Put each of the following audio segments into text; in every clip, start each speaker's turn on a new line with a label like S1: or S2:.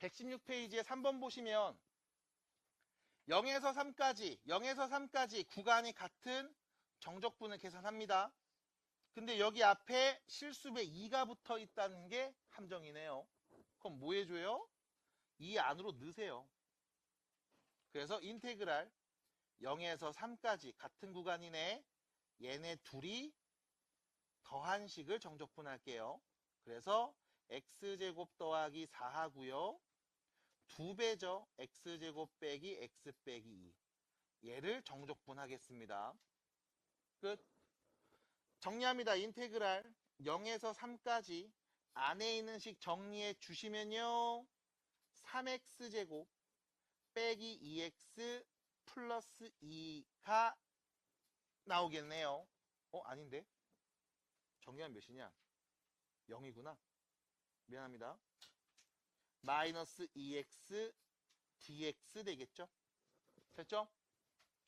S1: 116페이지에 3번 보시면 0에서 3까지 구간이 같은 정적분을 계산합니다. 근데 여기 앞에 실수배 2가 붙어 있다는 게 함정이네요. 그럼 뭐 해줘요? 이 안으로 넣으세요. 그래서 인테그랄 0에서 3까지 같은 구간이네. 얘네 둘이 더한 식을 정적분할게요. 그래서 x제곱 더하기 4하고요. 2배죠. x제곱 빼기 x 빼기 2. 얘를 정적분하겠습니다. 끝. 정리합니다. 인테그랄 0에서 3까지 안에 있는 식 정리해 주시면요. 3x제곱 빼기 2x 플러스 2가 나오겠네요. 아닌데? 정리하면 몇이냐? 0이구나. 미안합니다. 마이너스 2x dx 되겠죠? 됐죠?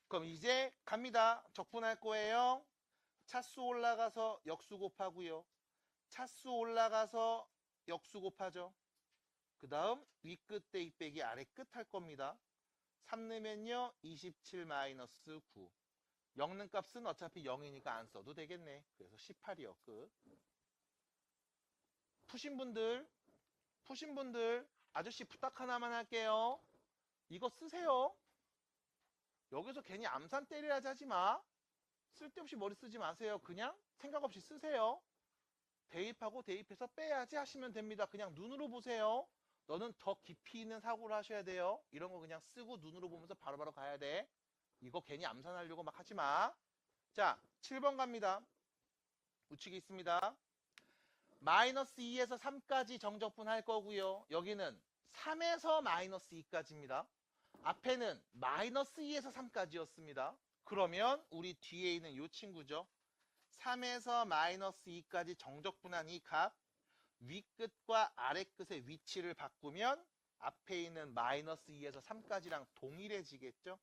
S1: 그럼 이제 갑니다. 적분할 거예요. 차수 올라가서 역수 곱하고요. 차수 올라가서 역수 곱하죠. 그 다음 위끝 대입 빼기 아래 끝 할 겁니다. 3 넣으면요 27 마이너스 9. 0 는 값은 어차피 0이니까 안 써도 되겠네. 그래서 18이요. 끝. 푸신 분들 아저씨 부탁 하나만 할게요. 이거 쓰세요. 여기서 괜히 암산 때려야지 하지 마. 쓸데없이 머리 쓰지 마세요. 그냥 생각 없이 쓰세요. 대입하고 대입해서 빼야지 하시면 됩니다. 그냥 눈으로 보세요. 너는 더 깊이 있는 사고를 하셔야 돼요. 이런 거 그냥 쓰고 눈으로 보면서 바로바로 가야 돼. 이거 괜히 암산하려고 막 하지 마. 자, 7번 갑니다. 우측에 있습니다. 마이너스 2에서 3까지 정적분 할 거고요. 여기는 3에서 마이너스 2까지입니다. 앞에는 마이너스 2에서 3까지였습니다. 그러면 우리 뒤에 있는 이 친구죠. 3에서 마이너스 2까지 정적분한 이 값, 위끝과 아래끝의 위치를 바꾸면 앞에 있는 마이너스 2에서 3까지랑 동일해지겠죠.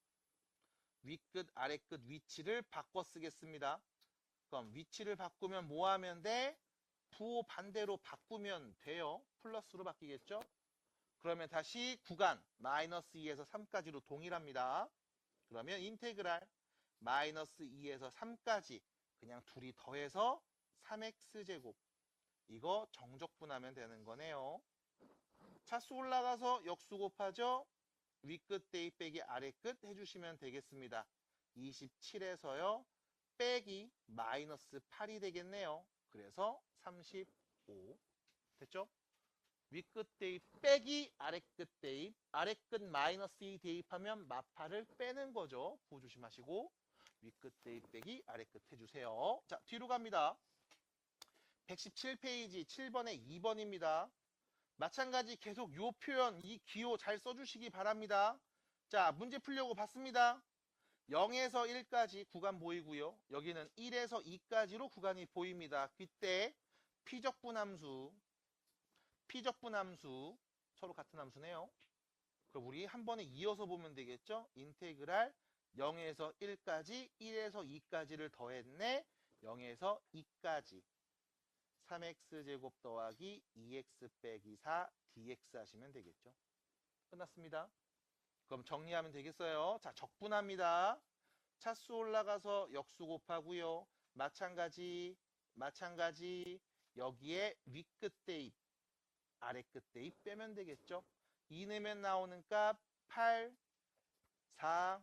S1: 위끝, 아래끝 위치를 바꿔 쓰겠습니다. 그럼 위치를 바꾸면 뭐 하면 돼? 부호 반대로 바꾸면 돼요. 플러스로 바뀌겠죠. 그러면 다시 구간 마이너스 2에서 3까지로 동일합니다. 그러면 인테그랄 마이너스 2에서 3까지 그냥 둘이 더해서 3x제곱 이거 정적분하면 되는 거네요. 차수 올라가서 역수 곱하죠. 위끝 대입 빼기 아래끝 해주시면 되겠습니다. 27에서요. 빼기 마이너스 8이 되겠네요. 그래서 35 됐죠? 위끝 대입 빼기 아래끝 대입 아래끝 마이너스 2 대입하면 마파를 빼는 거죠. 그거 조심하시고 위끝 대입 빼기 아래끝 해주세요. 자, 뒤로 갑니다. 117페이지 7번에 2번입니다. 마찬가지 계속 요 표현, 이 기호 잘 써주시기 바랍니다. 자, 문제 풀려고 봤습니다. 0에서 1까지 구간 보이고요. 여기는 1에서 2까지로 구간이 보입니다. 그때 피적분함수 서로 같은 함수네요. 그럼 우리 한 번에 이어서 보면 되겠죠. 인테그랄 0에서 1까지 1에서 2까지를 더했네. 0에서 2까지 3x제곱 더하기 2x 빼기 4 dx 하시면 되겠죠. 끝났습니다. 그럼 정리하면 되겠어요. 자, 적분합니다. 차수 올라가서 역수 곱하고요. 마찬가지 여기에 위끝 대입 아래끝 대입 빼면 되겠죠. 2 내면 나오는 값 8 4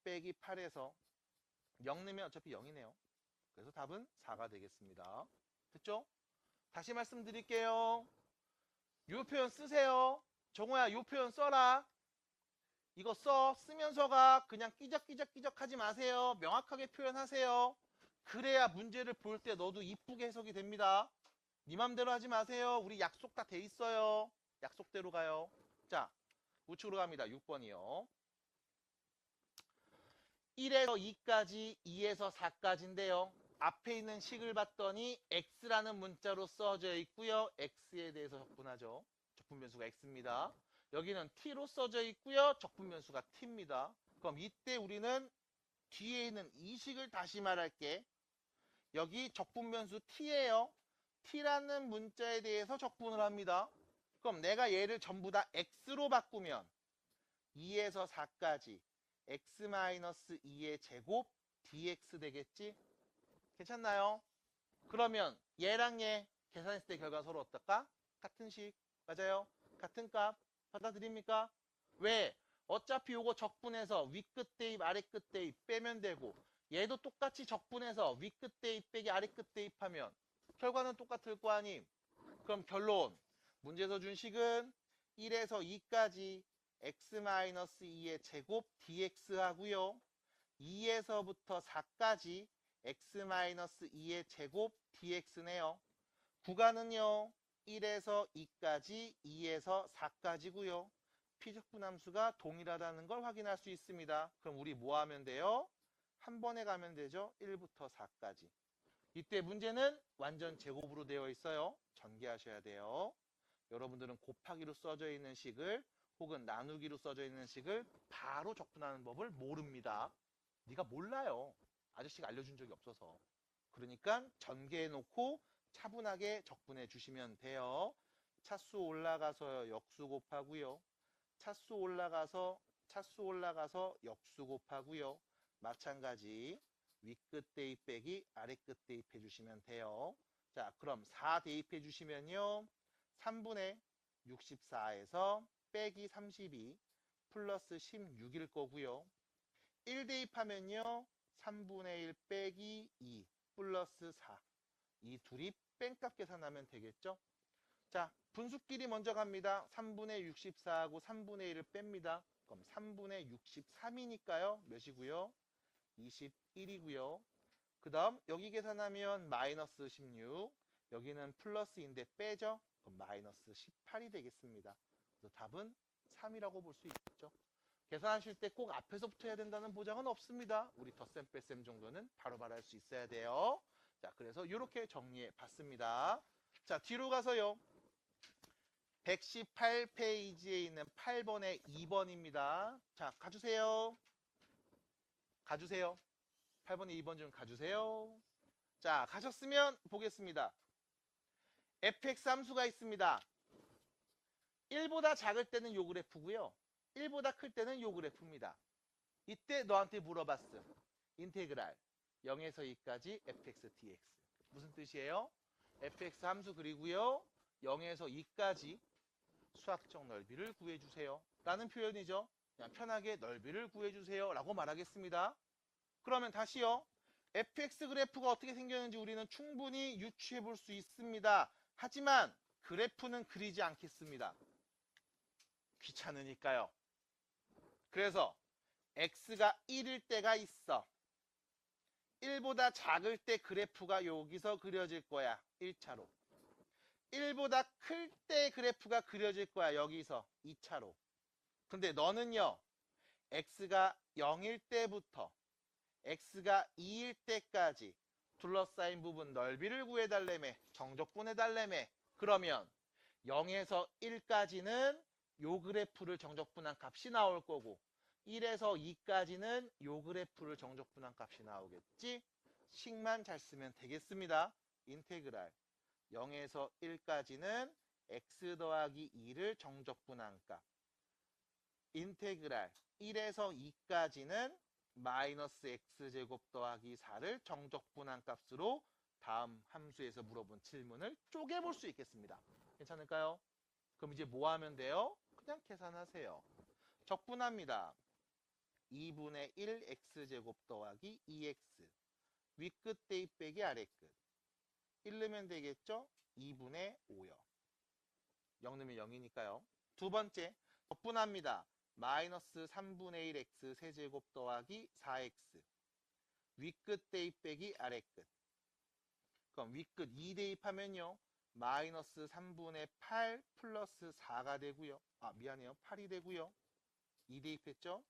S1: 빼기 8에서 0 내면 어차피 0이네요. 그래서 답은 4가 되겠습니다. 됐죠? 다시 말씀드릴게요. 요 표현 쓰세요. 정호야, 요 표현 써라. 이거 쓰면서가 그냥 끼적끼적 하지 마세요. 명확하게 표현하세요. 그래야 문제를 볼 때 너도 이쁘게 해석이 됩니다. 네 맘대로 하지 마세요. 우리 약속 다 돼 있어요. 약속대로 가요. 자, 우측으로 갑니다. 6번이요. 1에서 2까지, 2에서 4까지인데요. 앞에 있는 식을 봤더니 x라는 문자로 써져 있고요. x에 대해서 적분하죠. 적분변수가 x입니다. 여기는 t로 써져 있고요. 적분변수가 t입니다. 그럼 이때 우리는 뒤에 있는 이 식을 다시 말할게. 여기 적분변수 t예요. t라는 문자에 대해서 적분을 합니다. 그럼 내가 얘를 전부 다 x로 바꾸면 2에서 4까지 x-2의 제곱 dx 되겠지? 괜찮나요? 그러면 얘랑 얘 계산했을 때 결과 서로 어떨까? 같은 식. 맞아요? 같은 값 받아들입니까? 왜? 어차피 요거 적분해서 위끝 대입 아래끝 대입 빼면 되고 얘도 똑같이 적분해서 위끝 대입 빼기 아래끝 대입하면 결과는 똑같을 거 아님? 그럼 결론. 문제에서 준 식은 1에서 2까지 x-2의 제곱 dx 하고요. 2에서부터 4까지 x-2의 제곱 dx네요. 구간은요. 1에서 2까지 2에서 4까지고요. 피적분함수가 동일하다는 걸 확인할 수 있습니다. 그럼 우리 뭐 하면 돼요? 한 번에 가면 되죠. 1부터 4까지. 이때 문제는 완전 제곱으로 되어 있어요. 전개하셔야 돼요. 여러분들은 곱하기로 써져 있는 식을 혹은 나누기로 써져 있는 식을 바로 적분하는 법을 모릅니다. 네가 몰라요. 아저씨가 알려준 적이 없어서. 그러니까 전개해놓고 차분하게 적분해 주시면 돼요. 차수 올라가서 역수 곱하고요. 차수 올라가서 역수 곱하고요. 마찬가지 윗끝 대입 빼기 아래끝 대입해 주시면 돼요. 자, 그럼 4 대입해 주시면요. 3분의 64에서 빼기 32 플러스 16일 거고요. 1 대입하면요. 3분의 1 빼기 2 플러스 4. 이 둘이 뺀값 계산하면 되겠죠? 자, 분수끼리 먼저 갑니다. 3분의 64하고 3분의 1을 뺍니다. 그럼 3분의 63이니까요. 몇이고요? 21이고요. 그 다음 여기 계산하면 마이너스 16. 여기는 플러스인데 빼죠? 그럼 마이너스 18이 되겠습니다. 그래서 답은 3이라고 볼 수 있겠죠. 계산하실 때 꼭 앞에서부터 해야 된다는 보장은 없습니다. 우리 덧셈 뺄셈 정도는 바로바로 할 수 있어야 돼요. 자, 그래서 이렇게 정리해 봤습니다. 자, 뒤로 가서요. 118페이지에 있는 8번에 2번입니다. 자, 가주세요. 가주세요. 8번에 2번 좀 가주세요. 자, 가셨으면 보겠습니다. fx 함수가 있습니다. 1보다 작을 때는 요 그래프고요. 1보다 클 때는 요 그래프입니다. 이때 너한테 물어봤음. 인테그랄 0에서 2까지 fx dx. 무슨 뜻이에요? fx 함수 그리고요. 0에서 2까지 수학적 넓이를 구해주세요. 라는 표현이죠. 그냥 편하게 넓이를 구해주세요. 라고 말하겠습니다. 그러면 다시요. fx 그래프가 어떻게 생겼는지 우리는 충분히 유추해 볼 수 있습니다. 하지만 그래프는 그리지 않겠습니다. 귀찮으니까요. 그래서 x가 1일 때가 있어. 1보다 작을 때 그래프가 여기서 그려질 거야. 1차로. 1보다 클 때 그래프가 그려질 거야. 여기서 2차로. 근데 너는요. x가 0일 때부터 x가 2일 때까지 둘러싸인 부분 넓이를 구해달래매. 정적분해달래매. 그러면 0에서 1까지는 요 그래프를 정적분한 값이 나올 거고 1에서 2까지는 요 그래프를 정적분한 값이 나오겠지? 식만 잘 쓰면 되겠습니다. 인테그랄 0에서 1까지는 x 더하기 2를 정적분한 값. 인테그랄 1에서 2까지는 마이너스 x제곱 더하기 4를 정적분한 값으로 다음 함수에서 물어본 질문을 쪼개볼 수 있겠습니다. 괜찮을까요? 그럼 이제 뭐 하면 돼요? 그냥 계산하세요. 적분합니다. 2분의 1 x제곱 더하기 2x 윗끝 대입 빼기 아래끝 1 넣으면 되겠죠? 2분의 5요. 0 넣으면 0이니까요. 두 번째 적분합니다. 마이너스 3분의 1 x 세제곱 더하기 4x 윗끝 대입 빼기 아래끝. 그럼 윗끝 2 대입하면요. 마이너스 3분의 8 플러스 4가 되고요. 미안해요. 8이 되고요. 2 대입했죠?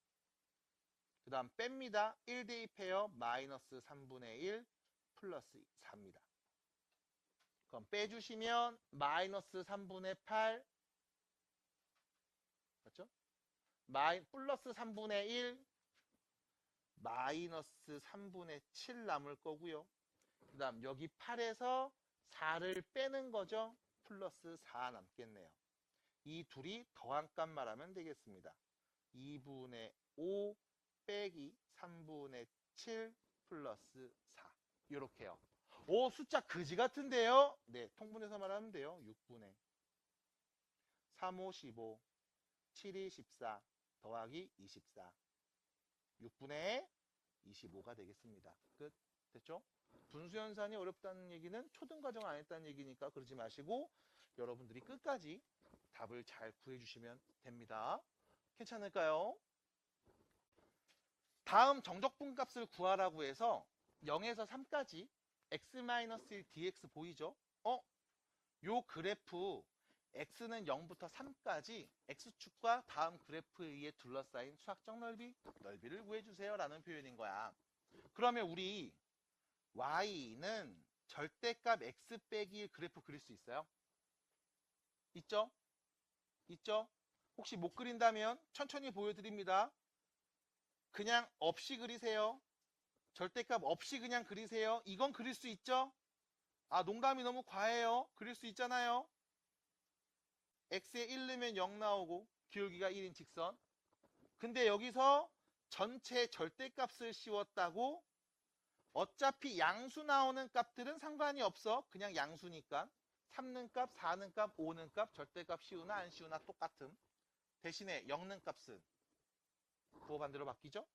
S1: 그 다음 뺍니다. 1 대입해요. 마이너스 3분의 1 플러스 4입니다. 그럼 빼주시면 마이너스 3분의 8 맞죠? 플러스 3분의 1 마이너스 3분의 7 남을 거고요. 그 다음 여기 8에서 4를 빼는 거죠. 플러스 4 남겠네요. 이 둘이 더한 값 말하면 되겠습니다. 2분의 5 빼기 3분의 7 플러스 4. 이렇게요. 오, 숫자 그지 같은데요? 네, 통분해서 말하면 돼요. 6분의 3, 5, 15, 7이 14 더하기 24. 6분의 25가 되겠습니다. 끝. 됐죠? 분수연산이 어렵다는 얘기는 초등과정 안 했다는 얘기니까 그러지 마시고 여러분들이 끝까지 답을 잘 구해주시면 됩니다. 괜찮을까요? 다음 정적분 값을 구하라고 해서 0에서 3까지 x-1 dx 보이죠? 요 그래프 x는 0부터 3까지 x축과 다음 그래프에 의해 둘러싸인 수학적 넓이를 구해주세요 라는 표현인 거야. 그러면 우리 y는 절대값 x 빼기 1 그래프 그릴 수 있어요? 있죠? 있죠? 혹시 못 그린다면 천천히 보여드립니다. 그냥 없이 그리세요. 절대값 없이 그냥 그리세요. 이건 그릴 수 있죠? 아, 농담이 너무 과해요. 그릴 수 있잖아요. x에 1 넣으면 0 나오고 기울기가 1인 직선. 근데 여기서 전체 절대값을 씌웠다고 어차피 양수 나오는 값들은 상관이 없어. 그냥 양수니까. 3는 값, 4는 값, 5는 값, 절대값 씌우나 안 씌우나 똑같음. 대신에 0는 값은 부호 반대로 바뀌죠?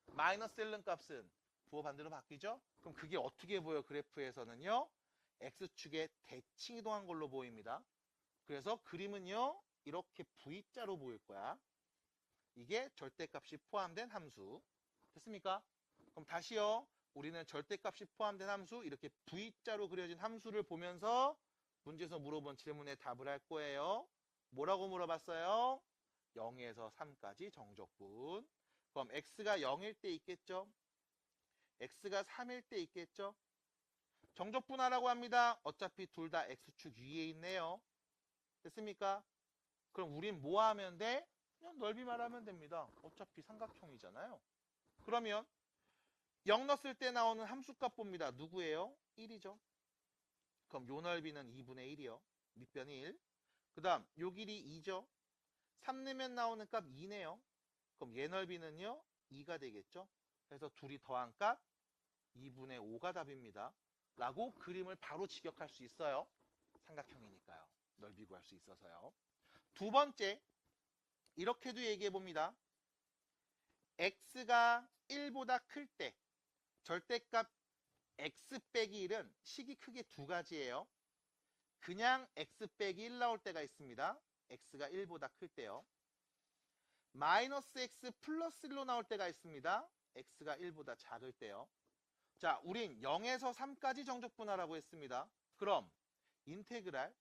S1: 마이너스 1는 값은 부호 반대로 바뀌죠? 그럼 그게 어떻게 보여? 그래프에서는요. x축에 대칭 이동한 걸로 보입니다. 그래서 그림은요. 이렇게 V자로 보일 거야. 이게 절대값이 포함된 함수. 됐습니까? 그럼 다시요. 우리는 절대값이 포함된 함수, 이렇게 V자로 그려진 함수를 보면서 문제에서 물어본 질문에 답을 할 거예요. 뭐라고 물어봤어요? 0에서 3까지 정적분. 그럼 x가 0일 때 있겠죠? x가 3일 때 있겠죠? 정적분하라고 합니다. 어차피 둘 다 x축 위에 있네요. 됐습니까? 그럼 우린 뭐 하면 돼? 그냥 넓이만 하면 됩니다. 어차피 삼각형이잖아요. 그러면 0 넣었을 때 나오는 함수값 봅니다. 누구예요? 1이죠. 그럼 요 넓이는 2분의 1이요. 밑변이 1. 그 다음 요 길이 2죠. 3 넣으면 나오는 값 2네요. 그럼 얘 넓이는요. 2가 되겠죠. 그래서 둘이 더한 값 2분의 5가 답입니다. 라고 그림을 바로 직역할 수 있어요. 삼각형이니까요. 넓이 구할 수 있어서요. 두 번째, 이렇게도 얘기해 봅니다. x가 1보다 클 때 절대값 x 빼기 1은 식이 크게 두 가지예요. 그냥 x 빼기 1 나올 때가 있습니다. x가 1보다 클 때요. 마이너스 x 플러스 1로 나올 때가 있습니다. x가 1보다 작을 때요. 자, 우린 0에서 3까지 정적분하라고 했습니다. 그럼 인테그랄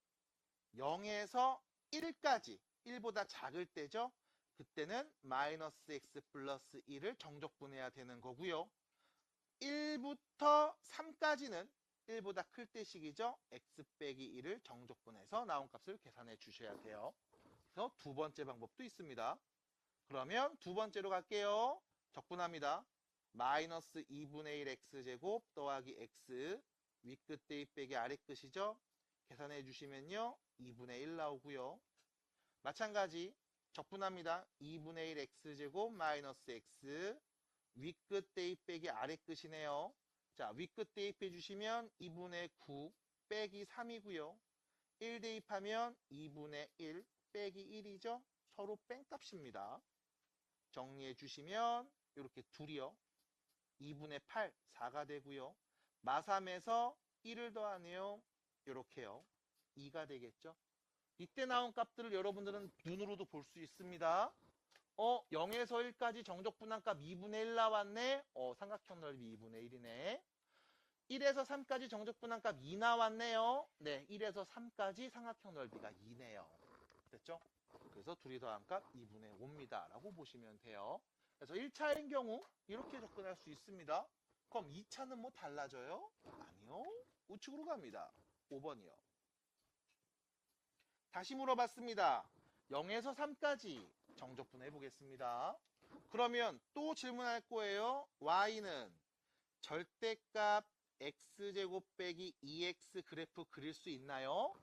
S1: 0에서 1까지 1보다 작을 때죠. 그때는 마이너스 x 플러스 1을 정적분해야 되는 거고요. 1부터 3까지는 1보다 클 때 식이죠. x 빼기 1을 정적분해서 나온 값을 계산해 주셔야 돼요. 그래서 두 번째 방법도 있습니다. 그러면 두 번째로 갈게요. 적분합니다. 마이너스 2분의 1 x제곱 더하기 x 윗끝 대입 빼기 아랫끝이죠. 계산해 주시면요. 2분의 1 나오고요. 마찬가지 적분합니다. 2분의 1 x제곱 마이너스 x 윗끝 대입 빼기 아랫끝이네요. 자, 윗끝 대입해 주시면 2분의 9 빼기 3이고요. 1 대입하면 2분의 1 빼기 1이죠. 서로 뺀값입니다. 정리해 주시면 이렇게 둘이요. 2분의 8, 4가 되고요. 마3에서 1을 더하네요. 이렇게요. 2가 되겠죠. 이때 나온 값들을 여러분들은 눈으로도 볼 수 있습니다. 0에서 1까지 정적분한 값 2분의 1 나왔네. 삼각형 넓이 2분의 1이네. 1에서 3까지 정적분한 값 2 나왔네요. 네, 1에서 3까지 삼각형 넓이가 2네요. 됐죠? 그래서 둘이 더한 값 2분의 5입니다. 라고 보시면 돼요. 그래서 1차인 경우 이렇게 접근할 수 있습니다. 그럼 2차는 뭐 달라져요? 아니요. 우측으로 갑니다. 5번이요. 다시 물어봤습니다. 0에서 3까지 정적분해 보겠습니다. 그러면 또 질문할 거예요. y는 절대값 x제곱 빼기 2x 그래프 그릴 수 있나요?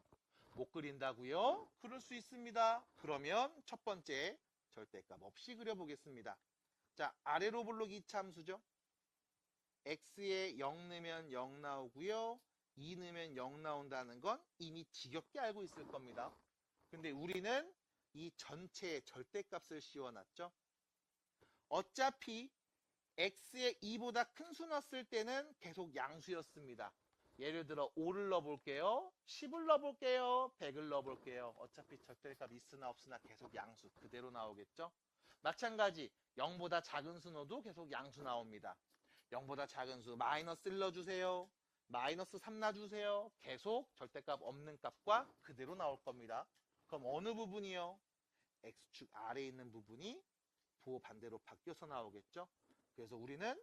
S1: 못 그린다고요? 그럴 수 있습니다. 그러면 첫 번째 절대값 없이 그려보겠습니다. 자, 아래로 블록 이차함수죠. x에 0 넣으면 0 나오고요. 2 넣으면 0 나온다는 건 이미 지겹게 알고 있을 겁니다. 근데 우리는 이 전체의 절대값을 씌워놨죠. 어차피 x에 2보다 큰 수 넣었을 때는 계속 양수였습니다. 예를 들어 5를 넣어볼게요. 10을 넣어볼게요. 100을 넣어볼게요. 어차피 절대값 있으나 없으나 계속 양수 그대로 나오겠죠. 마찬가지 0보다 작은 수 넣어도 계속 양수 나옵니다. 0보다 작은 수 마이너스 1 넣어주세요. 마이너스 3 놔주세요. 계속 절대값 없는 값과 그대로 나올 겁니다. 그럼 어느 부분이요? x축 아래에 있는 부분이 부호 반대로 바뀌어서 나오겠죠. 그래서 우리는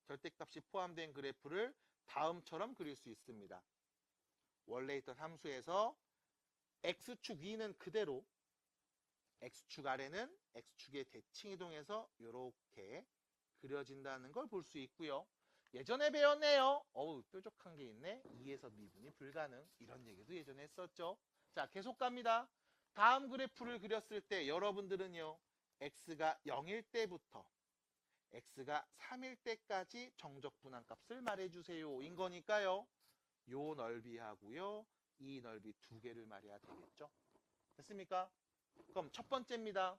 S1: 절대값이 포함된 그래프를 다음처럼 그릴 수 있습니다. 원래 있던 함수에서 x축 위는 그대로, x축 아래는 x축의 대칭 이동해서 이렇게 그려진다는 걸 볼 수 있고요. 예전에 배웠네요. 어우, 뾰족한 게 있네. 2에서 미분이 불가능. 이런 얘기도 예전에 했었죠. 자, 계속 갑니다. 다음 그래프를 그렸을 때 여러분들은요. x가 0일 때부터 x가 3일 때까지 정적분한 값을 말해주세요. 인 거니까요. 요 넓이하고요. 이 넓이 두 개를 말해야 되겠죠. 됐습니까? 그럼 첫 번째입니다.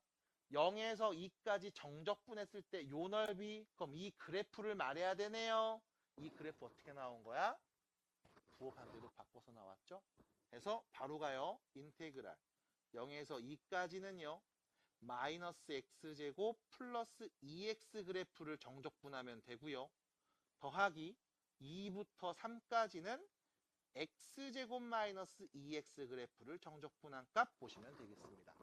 S1: 0에서 2까지 정적분했을 때 요 넓이, 그럼 이 그래프를 말해야 되네요. 이 그래프 어떻게 나온 거야? 부호 반대로 바꿔서 나왔죠. 그래서 바로 가요. 인테그랄 0에서 2까지는요. 마이너스 x제곱 플러스 2x 그래프를 정적분하면 되고요. 더하기 2부터 3까지는 x제곱 마이너스 2x 그래프를 정적분한 값 보시면 되겠습니다.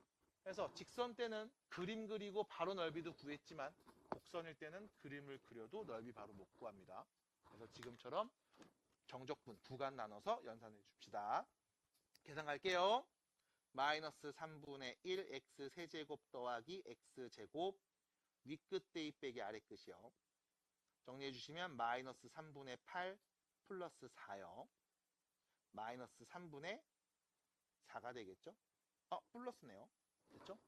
S1: 그래서 직선 때는 그림 그리고 바로 넓이도 구했지만 곡선일 때는 그림을 그려도 넓이 바로 못 구합니다. 그래서 지금처럼 정적분 구간 나눠서 연산해 줍시다. 계산 갈게요. 마이너스 3분의 1 x 세제곱 더하기 x제곱 윗끝 대입 빼기 아래끝이요. 정리해 주시면 마이너스 3분의 8 플러스 4요. 마이너스 3분의 4가 되겠죠? 플러스네요. 됐죠?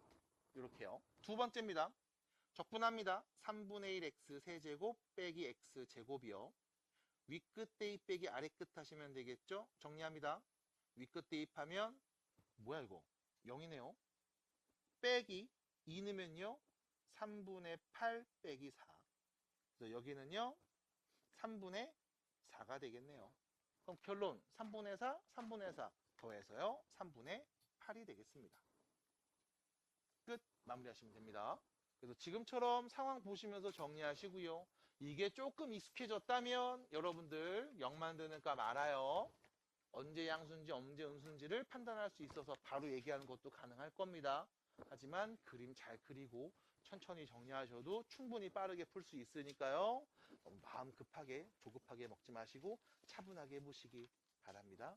S1: 이렇게요. 두 번째입니다. 적분합니다. 3분의 1 x 세제곱 빼기 x제곱이요. 윗끝 대입 빼기 아래끝 하시면 되겠죠? 정리합니다. 윗끝 대입하면 뭐야 이거? 0이네요. 빼기 2 넣으면요. 3분의 8 빼기 4. 그래서 여기는요. 3분의 4가 되겠네요. 그럼 결론 3분의 4, 3분의 4 더해서요. 3분의 8이 되겠습니다. 끝. 마무리하시면 됩니다. 그래서 지금처럼 상황 보시면서 정리하시고요. 이게 조금 익숙해졌다면 여러분들 0 만드는 값 알아요. 언제 양수인지 언제 음수인지를 판단할 수 있어서 바로 얘기하는 것도 가능할 겁니다. 하지만 그림 잘 그리고 천천히 정리하셔도 충분히 빠르게 풀 수 있으니까요. 마음 급하게 조급하게 먹지 마시고 차분하게 해보시기 바랍니다.